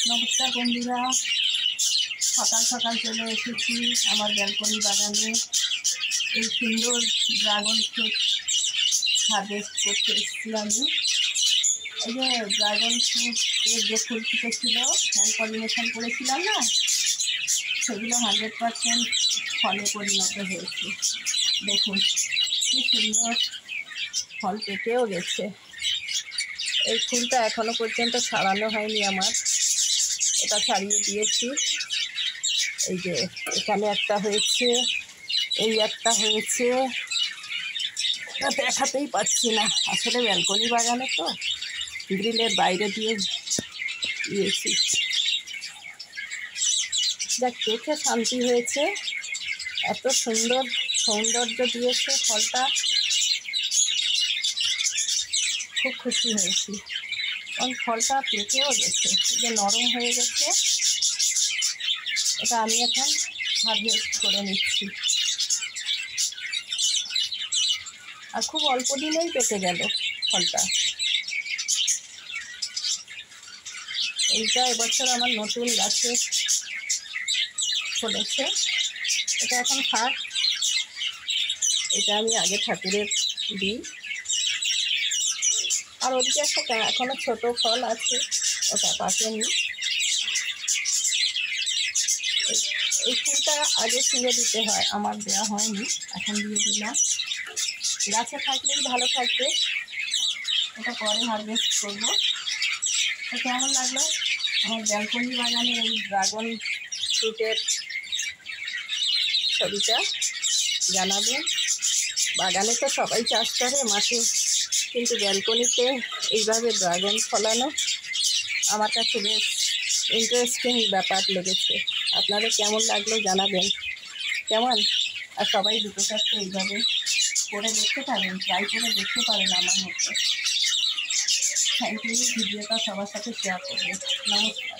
নমস্কার বন্ধুরা, সকাল সকাল চলে এসেছি আমার ব্যালকনি বাগানে। এই সুন্দর ড্রাগন ফ্রুট হারভেস্ট করতে এসেছি আমি। এই যে ড্রাগন ফ্রুটের যে ফুল ফুটেছিল, হ্যান্ড পলিনেশন করেছিলাম না, সেগুলো 100% ফলে পরিণত হয়েছে। দেখুন কি সুন্দর ফল পেকেও গেছে। এই ফুলটা এখনো পর্যন্ত ছাড়ানো হয়নি আমার, এটা ছাড়িয়ে দিয়েছি। এই যে এখানে একটা হয়েছে, এই একটা হয়েছে, দেখাতেই পাচ্ছি না, আসলে ব্যালকনি বাগানে তো গ্রিলের বাইরে দিয়ে দিয়েছি। যা দেখে শান্তি হয়েছে, এত সুন্দর সৌন্দর্য দিয়েছে ফলটা, খুব খুশি হয়েছি। কারণ ফলটা পেকেও গেছে, যে নরম হয়ে গেছে। এটা আমি এখন হারভেস্ট করে নিচ্ছি। আর খুব অল্প দিনেই পেকে গেল ফলটা। এইটা এবছর আমার নতুন গাছে ফলেছে। এটা এখন থাক, এটা আমি আগে ঠাকুরের দিই। আর ওদিকে একটা এখনো ছোট ফল আছে, ওটা পাকেনি। এই ফুলটা আগে ছিঁড়ে দিতে হয়, আমার দেওয়া হয়নি, এখন দিয়ে দিলাম। গাছে থাকলেই ভালো থাকবে, এটা পরে হারভেস্ট করবো। তো কেমন লাগলো আমার ব্যালকনি বাগানের এই ড্রাগন ফ্রুটের ছবিটা জানাবেন। বাগানে তো সবাই চাষ করে মাঠে, কিন্তু ব্যালকনিতে এইভাবে ড্রাগন ফলানো আমার কাছে বেশ ইন্টারেস্টিং ব্যাপার লেগেছে। আপনাদের কেমন লাগলো জানাবেন। কেমন? আর সবাই দুটো চারটে এইভাবে করে দেখতে পারেন, ট্রাই করে দেখতে পারেন আমার মতো। Thank you. ভিডিওটা সবার সাথে শেয়ার করবেন। নমস্কার।